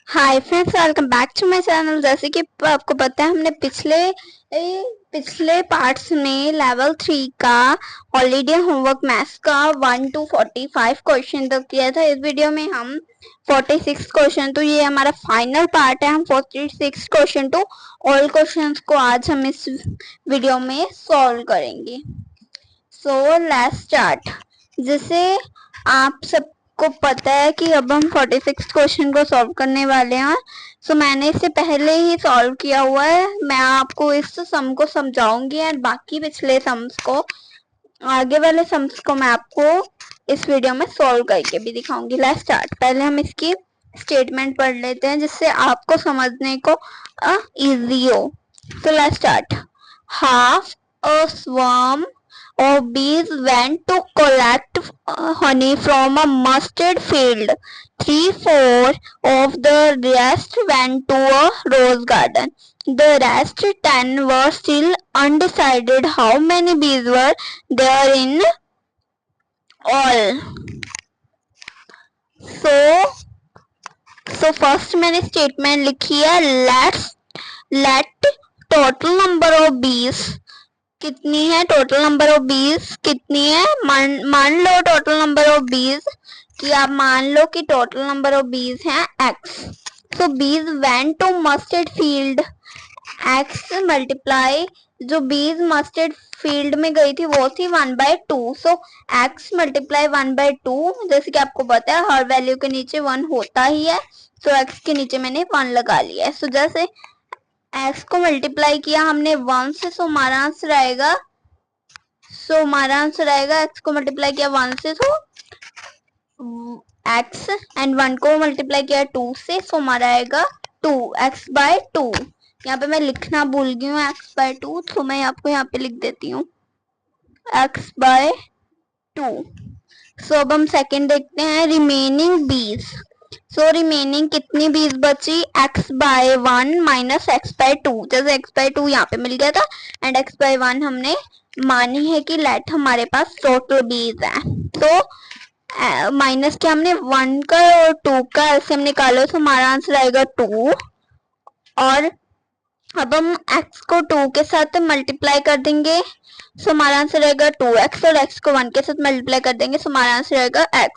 Hi friends, welcome back to my channel. जैसे कि आपको पता है, हमने पिछले पार्ट्स में लेवल 3 का हॉलीडे होमवर्क मैथ्स का 1 to 45 क्वेश्चन तक किया था। इस वीडियो में हम 46 क्वेश्चन, तो ये हमारा फाइनल पार्ट है। हम 46 क्वेश्चन तो ऑल क्वेश्चंस को आज हम इस वीडियो में सॉल्व करेंगे। So let's start. जैसे आप सबको पता है कि अब हम 46 क्वेश्चन को सॉल्व करने वाले हैं। सो मैंने इससे पहले ही सॉल्व किया हुआ है। मैं आपको इस सम को समझाऊंगी एंड बाकी पिछले सम्स को, आगे वाले सम्स को मैं आपको इस वीडियो में सॉल्व करके भी दिखाऊंगी। Let's start. पहले हम इसकी स्टेटमेंट पढ़ लेते हैं जिससे आपको समझने को इजी हो। So let's start. Half a swarm of bees went to collect honey from a mustard field. 3/4 of the rest went to a rose garden. The rest 10 were still undecided how many bees were there in all. So first मैंने statement लिखी है, let total number of bees कितनी है, total number of बीज कितनी है। मान लो total number of बीज कि आप मान लो कि टोटल नंबर ऑफ बीज हैं x. So bees went to mustard field, x multiply जो बीज मस्टर्ड फील्ड में गई थी वो थी 1/2। सो एक्स मल्टीप्लाई 1/2, जैसे कि आपको पता है हर वैल्यू के नीचे 1 होता ही है। सो एक्स के नीचे मैंने 1 लगा लिया है। सो जैसे एक्स को मल्टीप्लाई किया हमने 1 से, सो हमारा आंसर आएगा एक्स को मल्टीप्लाई किया 1 से, तो एक्स एंड 1 को मल्टीप्लाई किया 2 से, सो हमारा आएगा 2x/2। यहाँ पे मैं लिखना भूल गई हूँ x/2, तो मैं आपको यहाँ पे लिख देती हूँ x/2। सो अब हम सेकंड देखते हैं, रिमेनिंग बीज। सो रिमेनिंग कितनी बीज बची, x/1 माइनस x/2। जैसे x/2 यहाँ पे मिल गया था एंड x/1 हमने मानी है कि लेट हमारे पास टोटल बीज है। तो माइनस के हमने 1 का और 2 का एलसीएम निकालो, तो हमारा आंसर आएगा 2। और अब हम x को 2 के साथ मल्टीप्लाई कर देंगे, सो हमारा आंसर आएगा 2x, और x को 1 के साथ मल्टीप्लाई कर देंगे, सो हमारा आंसर आएगा x।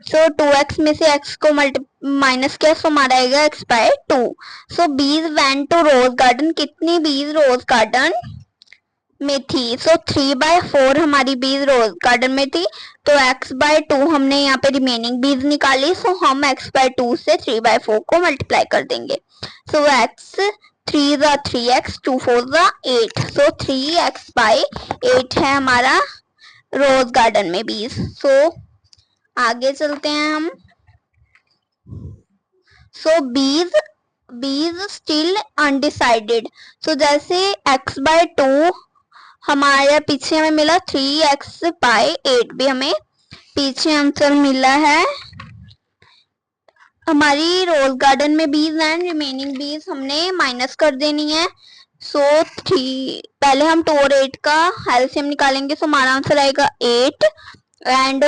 सो 2x में से x को माइनस किया, सो हमारा आएगा x/2। सो bees went two rows garden, कितनी बीज रोज गार्डन में थी, सो 3/4 हमारी बीज रोज गार्डन में थी। तो x/2 हमने यहाँ पे रिमेनिंग बीज निकाली, सो हम x/2 से 3/4 को मल्टीप्लाई कर देंगे। सो x 3 ज़ा 3x, 2 4 ज़ा 8, सो 3x/8 है हमारा रोज गार्डन में बीज। सो आगे चलते हैं हम। सो बीज स्टिल अनडिसाइडेड। सो जैसे x/2 हमारे पीछे हमें मिला 3x/8 भी हमें पीछे आंसर मिला है। हमारी रोज गार्डन में बीज एंड रिमेनिंग बीज हमने माइनस कर देनी है। सो 3 पहले हम 2 और 8 का एलसीएम निकालेंगे, सो हमारा आंसर आएगा 8 एंड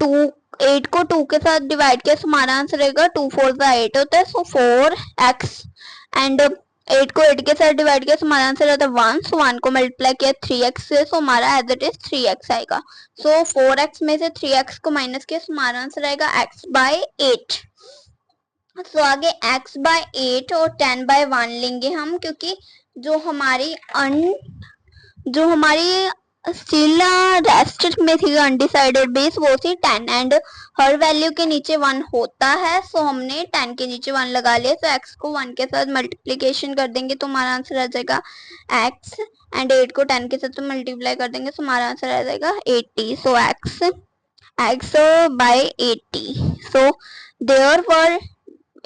2 8 को 2 के साथ डिवाइड किया, सो हमारा आंसर आएगा 2 4 ज़ा 8 होता है, सो 4x एंड 8 को 8 के साथ डिवाइड किया, सो हमारा आंसर आता है 1। सो 1 को मल्टीप्लाई किया 3x से, सो हमारा एज इट इज 3x आएगा। सो 4x में से 3x को माइनस किया, सो हमारा आंसर आएगा x/8। सो आगे x/8 और 10/1 लेंगे हम, क्योंकि जो हमारी स्टिल रेस्ट में थी अनडिसाइडेड बेस, वो थी 10 एंड हर वैल्यू के नीचे 1 होता है। सो हमने 10 के नीचे 1 लगा लिया। तो x को 1 के साथ मल्टीप्लीकेशन कर देंगे, तो हमारा आंसर आ जाएगा x एंड 8 को 10 के साथ मल्टीप्लाई कर देंगे, तो हमारा आंसर आ जाएगा 80। So x/80। So there were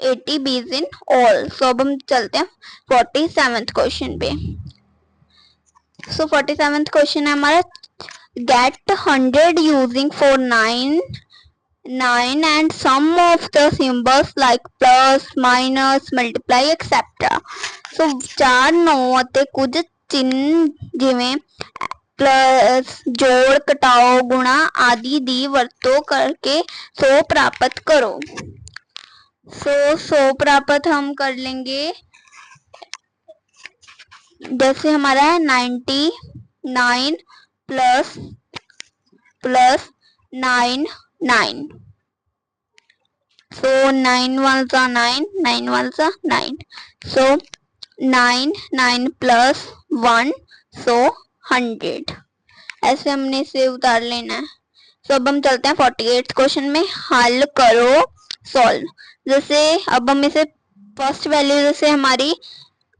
80 bees in all। So अब हम चलते हैं 47th क्वेश्चन पे। सो 47th क्वेश्चन है हमारा, gate 100 using for 9 and some of the symbols like plus, minus, multiply etc। सो 4 9 ਅਤੇ ਕੁਝ ਚਿੰਨ੍ਹ ਜਿਵੇਂ प्लस, जोड़, घटाओ, गुणा आदि दी वरतों करके 100 प्राप्त करो। सो प्राप्त हम कर लेंगे, जैसे हमारा है 99 plus 9 so 9 ones are 9, 9 ones are 9, so 9 plus 1 so 100, ऐसे हमने इसे उतार लेना है। तो अब हम चलते हैं 48 क्वेश्चन में, हल करो सॉल्व। जैसे अब हम इसे फर्स्ट वैल्यू जैसे हमारी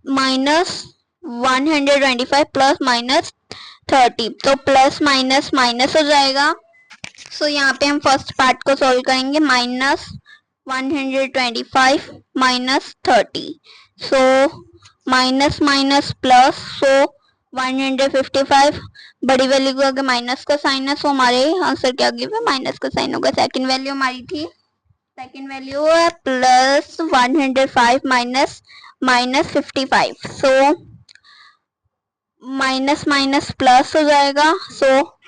-125 प्लस -30, तो प्लस माइनस माइनस हो जाएगा। सो यहाँ पे हम फर्स्ट पार्ट को सॉल्व करेंगे, -125 -30, सो माइनस माइनस प्लस, सो 155, बड़ी वैल्यू को अगर माइनस का साइन है, सो हमारे आंसर क्या गिव माइनस का साइन होगा। सेकंड वैल्यू हमारी थी, सेकंड वैल्यू है +105 -55, सो माइनस माइनस प्लस हो जाएगा, सो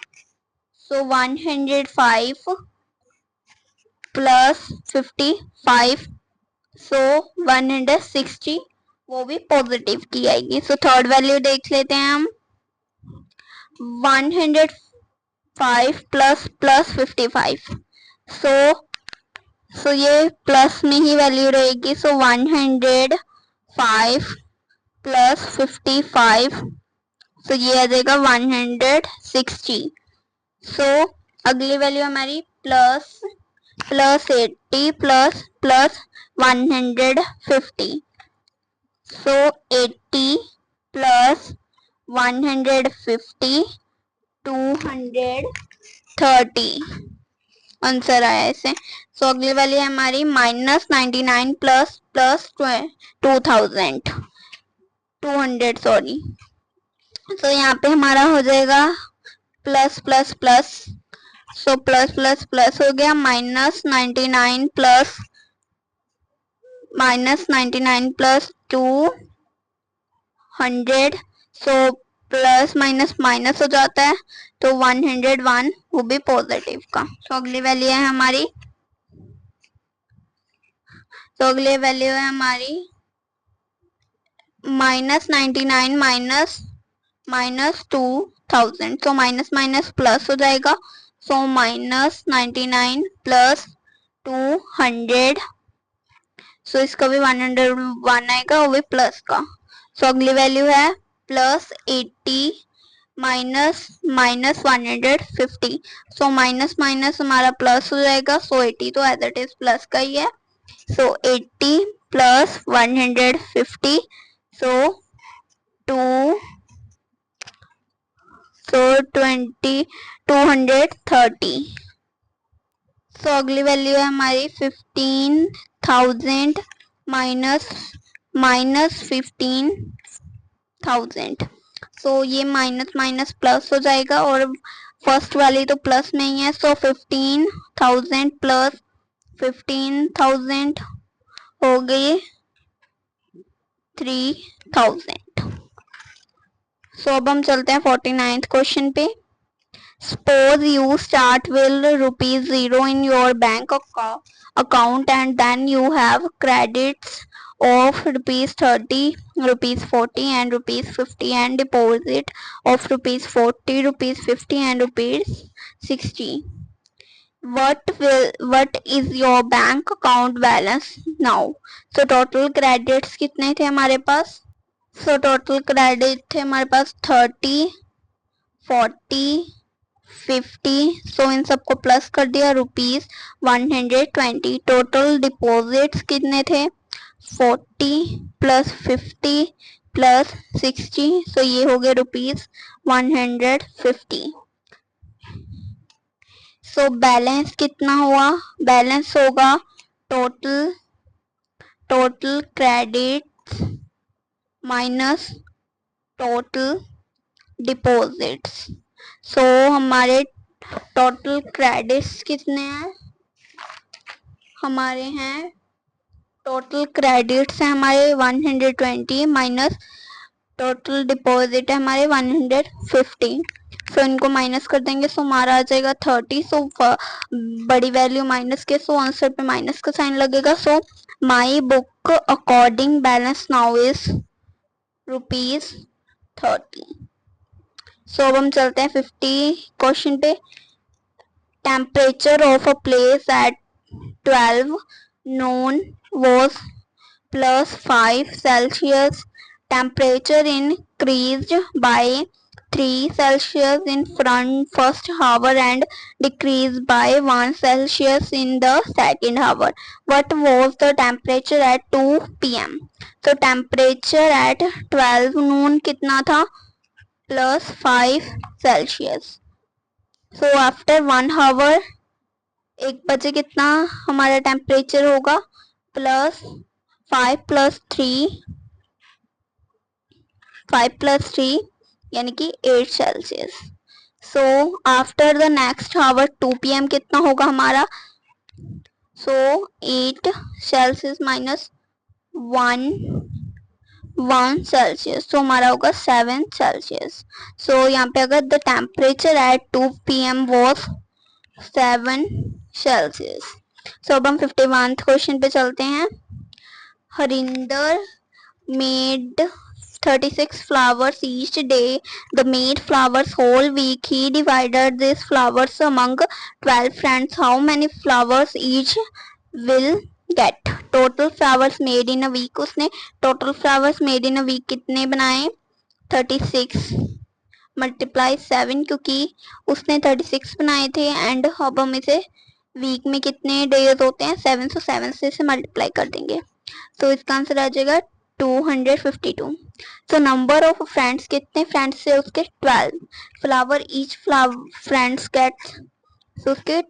105 प्लस 55, सो 160, वो भी पॉजिटिव की आएगी। सो थर्ड वैल्यू देख लेते हैं हम, 105 प्लस 55, सो ये प्लस में ही वैल्यू रहेगी, सो 105 प्लस 55, सो ये आ जाएगा 160, सो अगली वैल्यू हमारी प्लस 80 प्लस 150, सो 80 प्लस 150 230 आंसर आया इसे। सो अगली वाली है हमारी -99 प्लस 200 सॉरी, तो यहाँ पे हमारा हो जाएगा plus plus plus, so plus plus plus हो गया, -99 plus 200, so plus minus minus हो जाता है, तो 101 वो भी पॉजिटिव का। तो अगली वैल्यू है हमारी, तो अगली वैल्यू है हमारी -99 माइनस 2000, तो माइनस माइनस प्लस हो जाएगा, सो -99 प्लस 200, सो इसका भी 101 आएगा, वो भी प्लस का। सो अगली वैल्यू है +80 माइनस 150, सो माइनस माइनस हमारा प्लस हो जाएगा, सो 80 तो एज इट इज प्लस का ही है, सो 80 प्लस 150, सो 230, सो अगली वैल्यू है हमारी 15,000 माइनस 15,000, सो ये माइनस माइनस प्लस हो जाएगा, और फर्स्ट वाली तो प्लस नहीं है, सो 15,000 प्लस 15,000 हो गई 3,000। सो अब हम चलते हैं 49th क्वेश्चन पे। Suppose you start with ₹0 in your bank account and then you have credits of ₹30, ₹40 and ₹50 and deposit of ₹40, ₹50 and ₹60. What is your bank account balance now? So total credits कितने थे हमारे पास? So total credit थे हमारे पास 30, 40, 50, सो इन सबको plus कर दिया, ₹120। Total deposits कितने थे? 40 प्लस 50 प्लस 60, सो ये हो गए ₹150। सो बैलेंस कितना हुआ? बैलेंस होगा total credits minus total deposits. So हमारे टोटल क्रेडिट्स कितने हैं? हमारे हैं टोटल क्रेडिट्स है हमारे 120 माइनस टोटल डिपॉजिट है हमारे 150। सो इनको माइनस कर देंगे, सो हमारा आ जाएगा 30। सो बड़ी वैल्यू माइनस के, सो आंसर पे माइनस का साइन लगेगा। So my book according balance now is ₹30। So अब हम चलते हैं 50 क्वेश्चन पे। Temperature of a place at 12 noon was +5 Celsius. Temperature increased by 3 Celsius in first hour and decreased by 1 Celsius in the second hour. What was the temperature at 2 p.m.? So temperature at 12 noon कितना था? +5 Celsius. So after 1 hour 1 बजे कितना हमारा temperature होगा? +5 + 3 यानी कि 8 Celsius. So after the next hour 2 p.m. कितना होगा हमारा? सो 8 सेल्सियस माइनस 1 सेल्सियस, तो हमारा होगा 7 सेल्सियस। सो यहाँ पे अगर the temperature at 2 p.m. Was 7 Celsius. So अब हम 51 क्वेश्चन पे चलते हैं। Harinder made 36 flowers each day. The made flowers whole week. He divided these flowers among 12 friends. How many flowers each will get? Total flowers made in a week. उसने total flowers made in a week कितने बनाए? 36 multiply 7, क्योंकि उसने 36 बनाए थे and अब हम इसे वीक में कितने डेज होते हैं? 7, सो 7 से इसे मल्टीप्लाई कर देंगे, तो इसका आंसर आ जाएगा 252। तो नंबर ऑफ फ्रेंड्स, कितने फ्रेंड्स से उसके? 12 फ्लावर ईच फ्रेंड्स गेट्स, तो उसके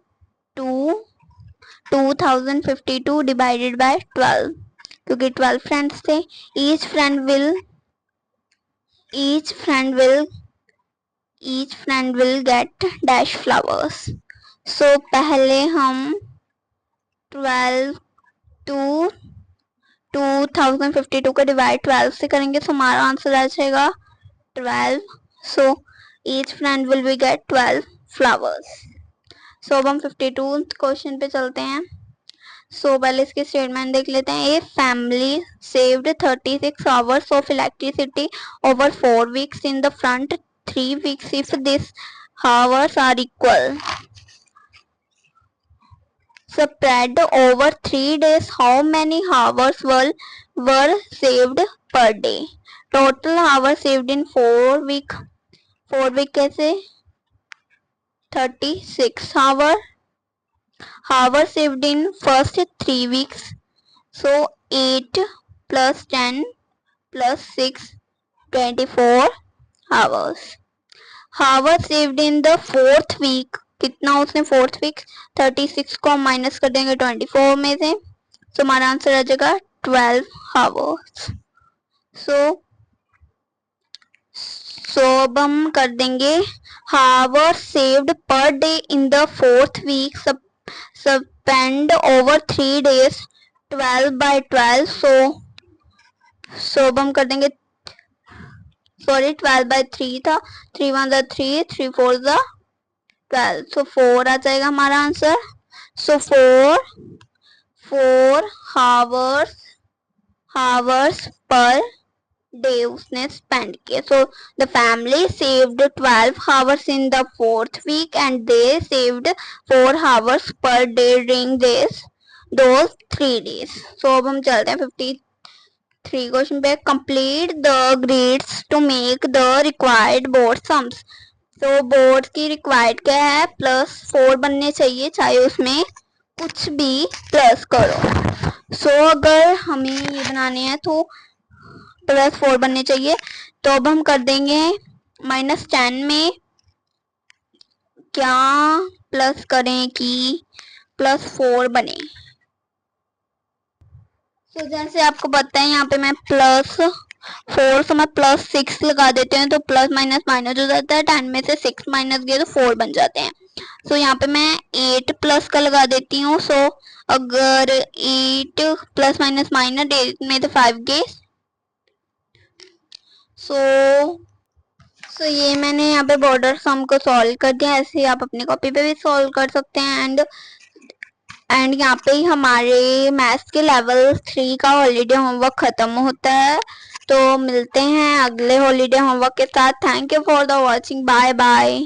2052 डिवाइडेड बाय 12, क्योंकि 12 फ्रेंड्स थे। Each friend will get dash flowers. So पहले हम 12 टू 2052 का डिवाइड 12 से करेंगे, तो हमारा आंसर आ जाएगा 12। So each friend will be get 12 flowers. So अब हम 52 क्वेश्चन पे चलते हैं। सो पहले इसके स्टेटमेंट देख लेते हैं। A family saved 36 hours of electricity over 4 weeks in the front 3 weeks if this hours are equal. Spread over 3 days, how many hours were saved per day? Total hours saved in 4 week कैसे? 36 hours saved in first 3 weeks, so 8 plus 10 plus 6 24 hours. Hours saved in the fourth week, कितना उसने fourth week? 36 को हम minus कर देंगे 24 में से, तो हमारा आंसर आ जाएगा 12 आवर्स। सो अब हम कर देंगे hours saved per day in the fourth week spent over 3 days 12 by 12, सो अब हम कर देंगे, सॉरी 12 by 3 था, 3 1 3 3 4 12, सो 4 आ जाएगा हमारा answer. So 4 hours per day उसने स्पेंड किए। So the family saved 12 hours in the fourth week and they saved 4 hours per day during those 3 days। So अब हम चलते हैं 53 क्वेश्चन पे। Complete the grades to make the required board sums. तो board की required क्या है? +4 बनने चाहिए, चाहे उसमें कुछ भी प्लस करो। सो अगर हमें ये बनाने हैं तो +4 बनने चाहिए, तो अब हम कर देंगे -10 में क्या प्लस करें कि +4 बने। तो जैसे आपको पता है यहाँ पे मैं +4 से मैं +6 लगा देते हैं, तो प्लस माइनस माइनस हो जाता है, 10 में से 6 माइनस गए तो 4 बन जाते हैं। सो यहाँ पे मैं 8 प्लस का लगा देती हूँ। सो अगर 8 प्लस माइनस माइनस 8 में तो 5 गए, सो सो ये मैंने यहाँ पे बॉर्डर सम को सॉल्व कर दिया, ऐसे ही आप अपनी कॉपी पे भी सॉल्व कर सकते हैं। एंड यहाँ पे ही हमारे मैथ्स के लेवल 3 का हॉलीडे होमवर्क खत्म होता है। तो मिलते हैं अगले हॉलीडे होमवर्क के साथ। Thank you for the watching, bye bye.